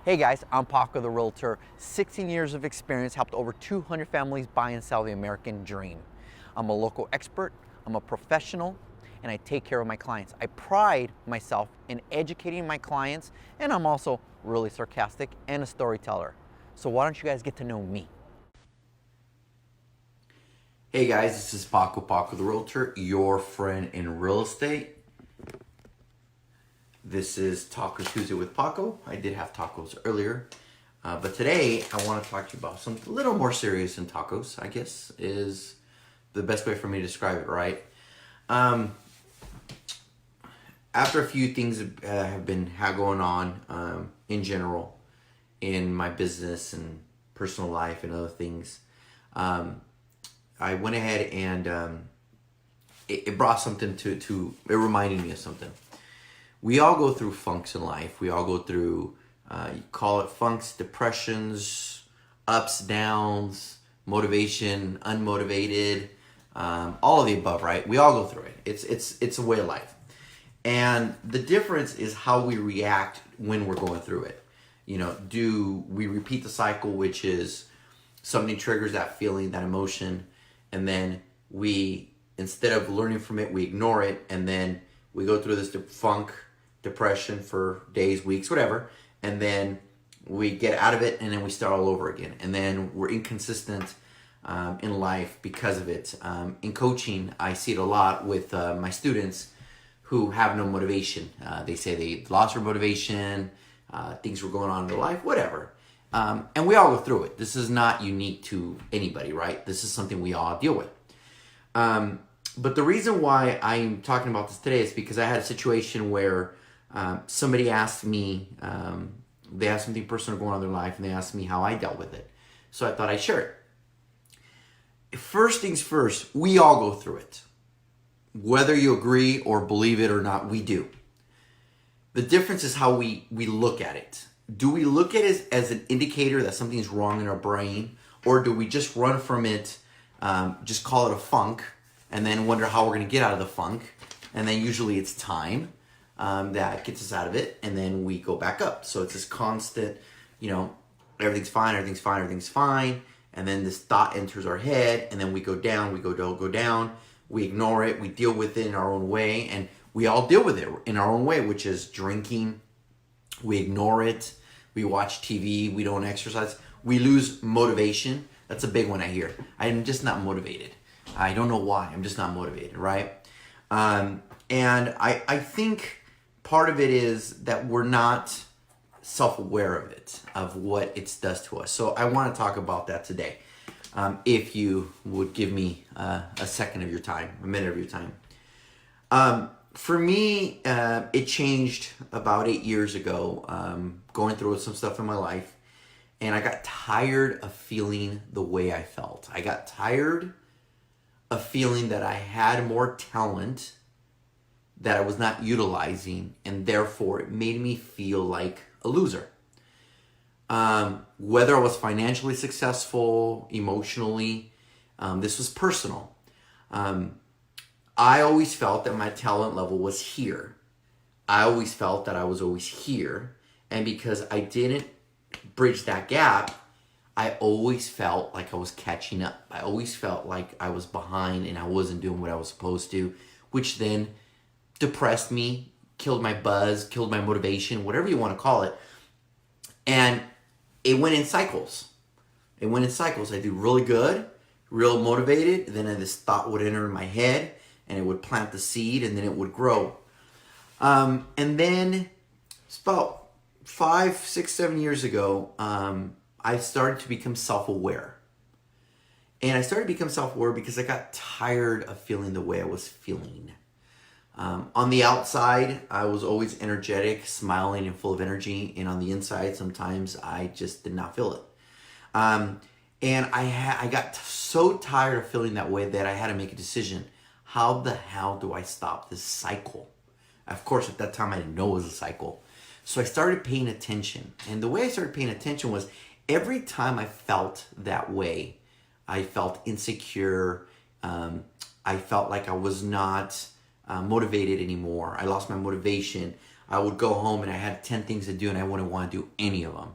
Hey guys, I'm Paco the Realtor. 16 years of experience, helped over 200 families buy and sell the American dream. I'm a local expert, I'm a professional, and I take care of my clients. I pride myself in educating my clients, and I'm also really sarcastic and a storyteller. So why don't you guys get to know me? Hey guys, this is Paco the Realtor, your friend in real estate. This is Taco Tuesday with Paco. I did have tacos earlier, but today I want to talk to you about something a little more serious than tacos, I guess, is the best way for me to describe it, right? After a few things have been going on in general in my business and personal life and other things, I went ahead and it brought something to it reminded me of something. We all go through funks in life. We all go through, you call it funks, depressions, ups, downs, motivation, unmotivated, all of the above, right? We all go through it. It's a way of life. And the difference is how we react when we're going through it. You know, do we repeat the cycle, which is something triggers that feeling, that emotion, and then we, instead of learning from it, we ignore it, and then we go through this funk, depression for days, weeks, whatever, and then we get out of it, and then we start all over again, and then we're inconsistent in life because of it. In coaching, I see it a lot with my students who have no motivation. They say they lost their motivation, things were going on in their life, whatever. And we all go through it. This is not unique to anybody, right? This is something we all deal with. But the reason why I'm talking about this today is because I had a situation where somebody asked me, they had something personal going on in their life, and they asked me how I dealt with it. So I thought I'd share it. First things first, we all go through it. Whether you agree or believe it or not, we do. The difference is how we look at it. Do we look at it as an indicator that something's wrong in our brain, or do we just run from it, just call it a funk, and then wonder how we're going to get out of the funk? And then usually it's time that gets us out of it, and then we go back up. So it's this constant, everything's fine, everything's fine, everything's fine, and then this thought enters our head, and then we go down, go down, we ignore it, we deal with it in our own way, and we all deal with it in our own way, which is drinking. We ignore it, we watch TV, we don't exercise, we lose motivation. That's a big one I hear. I'm just not motivated. I don't know why, I'm just not motivated, right? And I think part of it is that we're not self-aware of it, of what it does to us. So I want to talk about that today. If you would give me a second of your time, a minute of your time. For me, it changed about 8 years ago, going through some stuff in my life, and I got tired of feeling the way I felt. I got tired of feeling that I had more talent that I was not utilizing, and therefore it made me feel like a loser. Whether I was financially successful, emotionally, this was personal. I always felt that my talent level was here. I always felt that I was always here, and because I didn't bridge that gap, I always felt like I was catching up. I always felt like I was behind and I wasn't doing what I was supposed to, which then depressed me, killed my buzz, killed my motivation, whatever you want to call it. And it went in cycles. I do really good, real motivated, and then this thought would enter my head and it would plant the seed, and then it would grow. And then it's about 5, 6, 7 years ago, I started to become self-aware. And I started to become self-aware because I got tired of feeling the way I was feeling. On the outside, I was always energetic, smiling, and full of energy. And on the inside, sometimes I just did not feel it. And I got so tired of feeling that way that I had to make a decision. How the hell do I stop this cycle? Of course, at that time, I didn't know it was a cycle. So I started paying attention. And the way I started paying attention was every time I felt that way, I felt insecure. I felt like I was not motivated anymore. I lost my motivation. I would go home and I had 10 things to do and I wouldn't want to do any of them.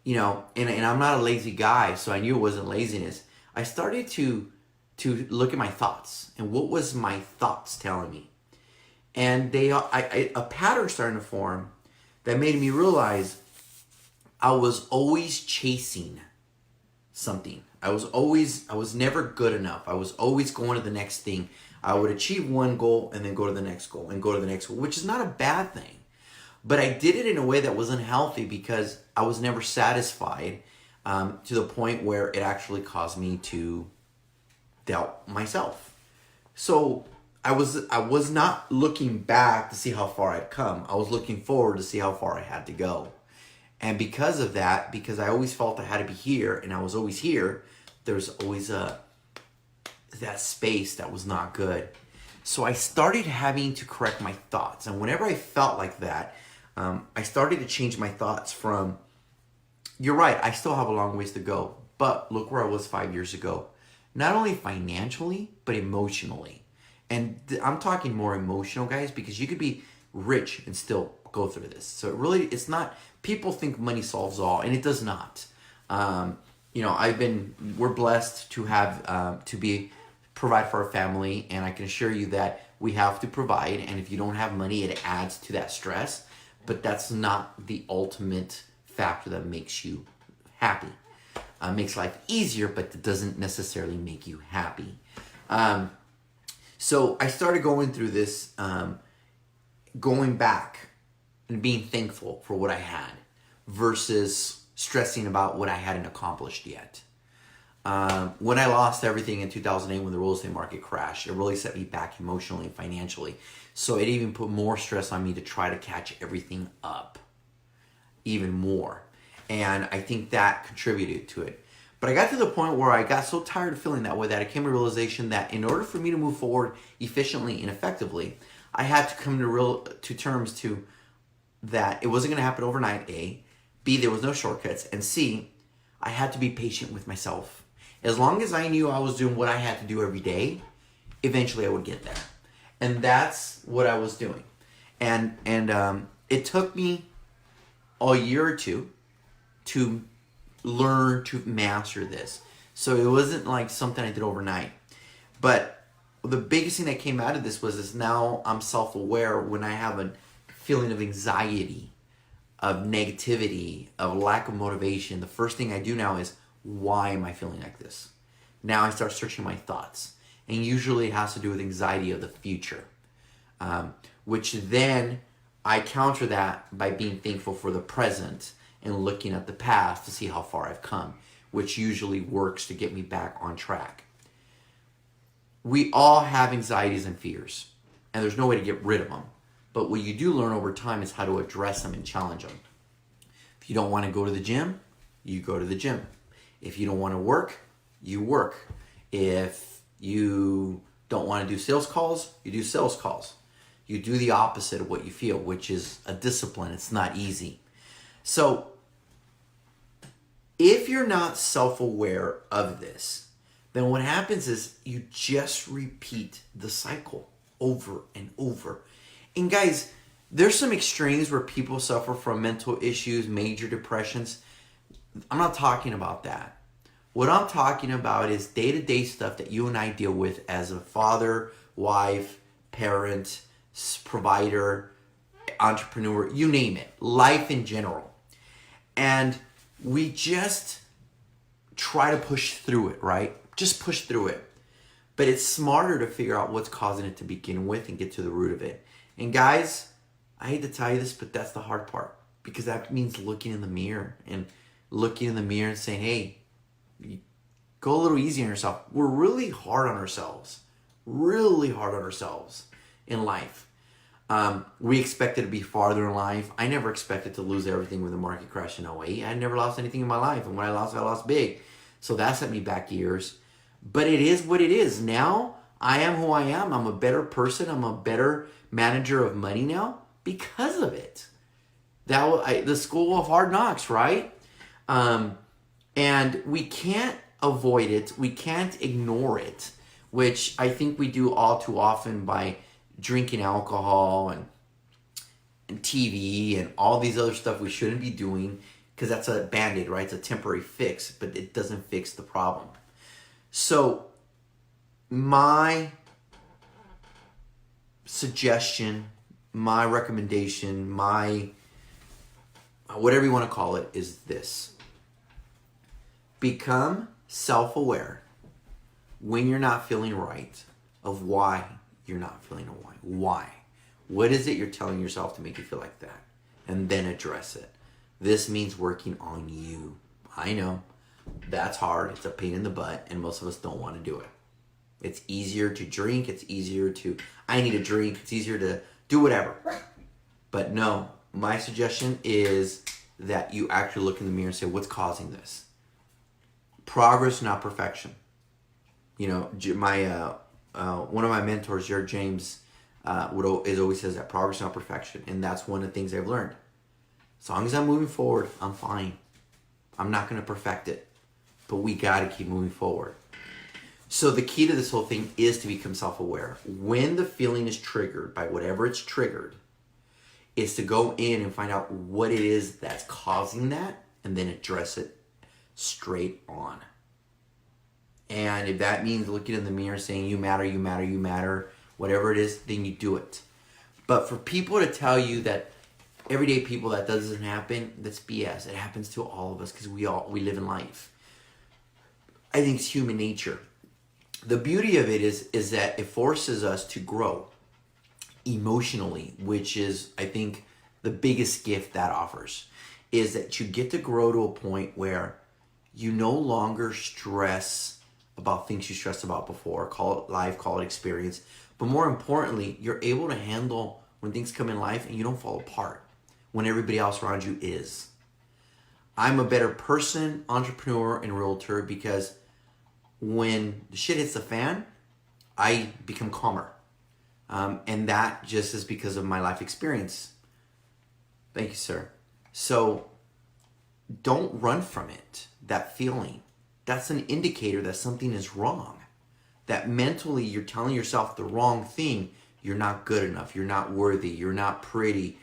You know, and I'm not a lazy guy, so I knew it wasn't laziness. I started to look at my thoughts and what was my thoughts telling me. And a pattern started to form that made me realize I was always chasing something. I was never good enough. I was always going to the next thing. I would achieve one goal and then go to the next goal and go to the next goal, which is not a bad thing. But I did it in a way that wasn't healthy because I was never satisfied, to the point where it actually caused me to doubt myself. So I was not looking back to see how far I'd come. I was looking forward to see how far I had to go. And because of that, because I always felt I had to be here and I was always here, there's always that space that was not good. So I started having to correct my thoughts. And whenever I felt like that, I started to change my thoughts from, you're right, I still have a long ways to go, but look where I was 5 years ago. Not only financially, but emotionally. And I'm talking more emotional, guys, because you could be rich and still go through this. So it's not, people think money solves all, and it does not. You know, we're blessed to have, provide for our family, and I can assure you that we have to provide, and if you don't have money, it adds to that stress, but that's not the ultimate factor that makes you happy. Makes life easier, but it doesn't necessarily make you happy. So I started going through this, going back and being thankful for what I had versus stressing about what I hadn't accomplished yet. When I lost everything in 2008 when the real estate market crashed, it really set me back emotionally and financially. So it even put more stress on me to try to catch everything up even more. And I think that contributed to it. But I got to the point where I got so tired of feeling that way that I came to the realization that in order for me to move forward efficiently and effectively, I had to come to terms to that it wasn't going to happen overnight, A. B, there was no shortcuts. And C, I had to be patient with myself. As long as I knew I was doing what I had to do every day, eventually I would get there. And that's what I was doing. And it took me a year or two to learn to master this. So it wasn't like something I did overnight. But the biggest thing that came out of this was now I'm self-aware when I have a feeling of anxiety, of negativity, of lack of motivation. The first thing I do now is, why am I feeling like this? Now I start searching my thoughts. And usually it has to do with anxiety of the future. Which then I counter that by being thankful for the present and looking at the past to see how far I've come, which usually works to get me back on track. We all have anxieties and fears, and there's no way to get rid of them. But what you do learn over time is how to address them and challenge them. If you don't want to go to the gym, you go to the gym. If you don't want to work, you work. If you don't want to do sales calls, you do sales calls. You do the opposite of what you feel, which is a discipline. It's not easy. So if you're not self-aware of this, then what happens is you just repeat the cycle over and over. And guys, there's some extremes where people suffer from mental issues, major depressions. I'm not talking about that. What I'm talking about is day-to-day stuff that you and I deal with as a father, wife, parent, provider, entrepreneur, you name it, life in general. And we just try to push through it, right? Just push through it. But it's smarter to figure out what's causing it to begin with and get to the root of it. And guys, I hate to tell you this, but that's the hard part, because that means looking in the mirror and saying, hey, go a little easy on yourself. We're really hard on ourselves in life. We expected to be farther in life. I never expected to lose everything when the market crashed in 08. I never lost anything in my life. And when I lost big. So that set me back years. But it is what it is. Now, I am who I am. I'm a better person. I'm a better manager of money now because of it. The school of hard knocks, right? And we can't avoid it. We can't ignore it, which I think we do all too often by drinking alcohol and TV and all these other stuff we shouldn't be doing, because that's a band-aid, right? It's a temporary fix, but it doesn't fix the problem. So my suggestion, my recommendation, my whatever you want to call it, is this: become self-aware when you're not feeling right of why you're not feeling right. Why? What is it you're telling yourself to make you feel like that? And then address it. This means working on you. I know that's hard. It's a pain in the butt, and most of us don't want to do it. It's easier to drink. It's easier to, I need a drink. It's easier to do whatever. But no, my suggestion is that you actually look in the mirror and say, what's causing this? Progress, not perfection. You know, my one of my mentors, Jared James, always says that progress, not perfection. And that's one of the things I've learned. As long as I'm moving forward, I'm fine. I'm not going to perfect it. But we got to keep moving forward. So the key to this whole thing is to become self-aware. When the feeling is triggered by whatever it's triggered, is to go in and find out what it is that's causing that, and then address it straight on. And if that means looking in the mirror saying, you matter, you matter, you matter, whatever it is, then you do it. But for people to tell you that everyday people that doesn't happen, that's BS. It happens to all of us because we live in life. I think it's human nature. The beauty of it is that it forces us to grow emotionally, which is, I think, the biggest gift that offers, is that you get to grow to a point where you no longer stress about things you stressed about before. Call it life, call it experience. But more importantly, you're able to handle when things come in life and you don't fall apart when everybody else around you is. I'm a better person, entrepreneur, and realtor because when the shit hits the fan, I become calmer. And that just is because of my life experience. Thank you, sir. So don't run from it, that feeling. That's an indicator that something is wrong. That mentally you're telling yourself the wrong thing. You're not good enough. You're not worthy. You're not pretty.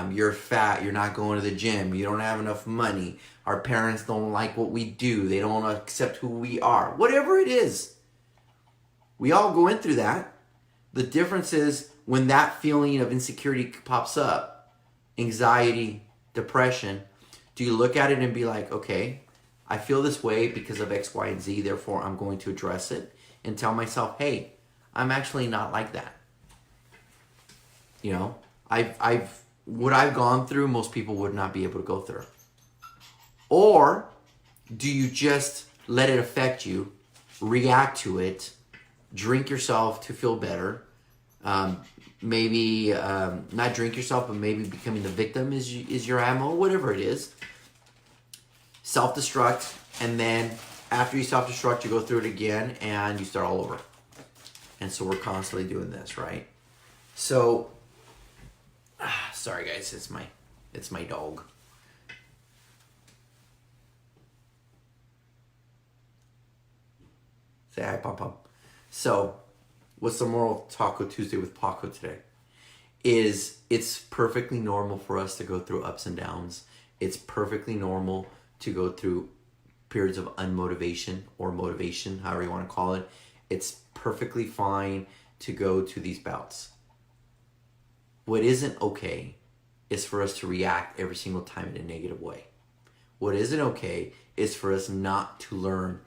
You're fat. You're not going to the gym. You don't have enough money. Our parents don't like what we do. They don't accept who we are. Whatever it is. We all go in through that. The difference is when that feeling of insecurity pops up, anxiety, depression, do you look at it and be like, okay, I feel this way because of X, Y, and Z, therefore I'm going to address it and tell myself, hey, I'm actually not like that. You know, what I've gone through, most people would not be able to go through. Or do you just let it affect you, react to it, drink yourself to feel better, maybe not drink yourself, but maybe becoming the victim is your ammo, whatever it is. Self-destruct, and then after you self-destruct, you go through it again, and you start all over. And so we're constantly doing this, right? So, sorry guys, it's my dog. Say hi, Pom Pom. So, what's the moral of Taco Tuesday with Paco today? It's perfectly normal for us to go through ups and downs. It's perfectly normal to go through periods of unmotivation or motivation, however you want to call it. It's perfectly fine to go to these bouts. What isn't okay is for us to react every single time in a negative way. What isn't okay is for us not to learn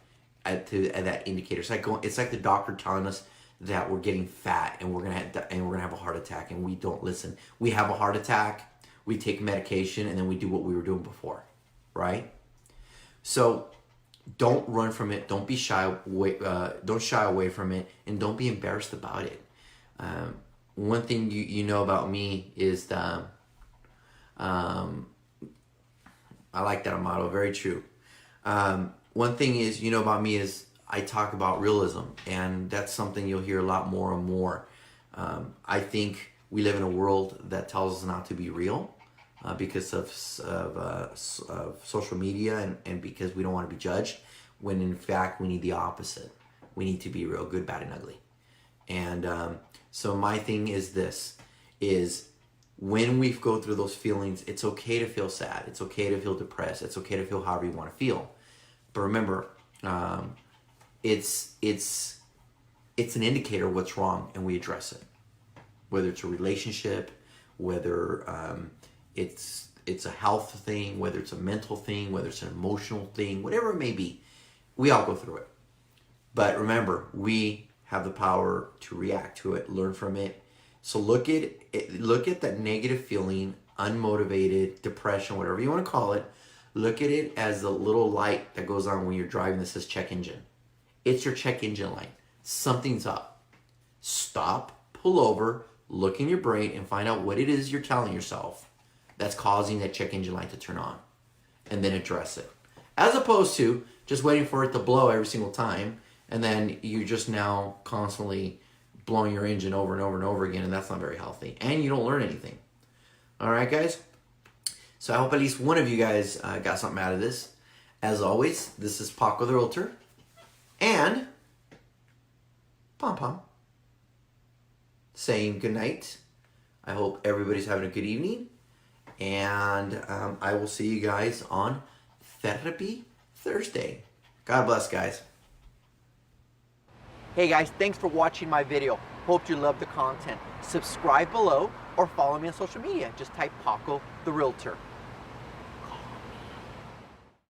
at that indicator. It's like the doctor telling us that we're getting fat and we're gonna have a heart attack, and we don't listen. We have a heart attack, we take medication, and then we do what we were doing before, right? So don't run from it. Don't be shy. Don't shy away from it, and don't be embarrassed about it. One thing you know about me is that I like that motto. Very true. One thing is you know about me is I talk about realism, and that's something you'll hear a lot more and more. I think we live in a world that tells us not to be real. Because of social media and because we don't want to be judged, when in fact we need the opposite. We need to be real, good, bad, and ugly. And so my thing is this, is when we go through those feelings, it's okay to feel sad. It's okay to feel depressed. It's okay to feel however you want to feel. But remember, it's an indicator of what's wrong, and we address it. Whether it's a relationship, whether it's a health thing, whether it's a mental thing, whether it's an emotional thing, whatever it may be, we all go through it. But remember, we have the power to react to it, learn from it. So look at it, look at that negative feeling, unmotivated, depression, whatever you want to call it. Look at it as the little light that goes on when you're driving that says check engine. It's your check engine light. Something's up. Stop, pull over, look in your brain, and find out what it is you're telling yourself that's causing that check engine light to turn on, and then address it. As opposed to just waiting for it to blow every single time, and then you're just now constantly blowing your engine over and over and over again, and that's not very healthy, and you don't learn anything. All right, guys? So I hope at least one of you guys got something out of this. As always, this is Paco the Realtor, and Pom Pom saying good night. I hope everybody's having a good evening, and I will see you guys on Therapy Thursday. God bless, guys. Hey guys, thanks for watching my video. Hope you love the content. Subscribe below or follow me on social media. Just type Paco the Realtor.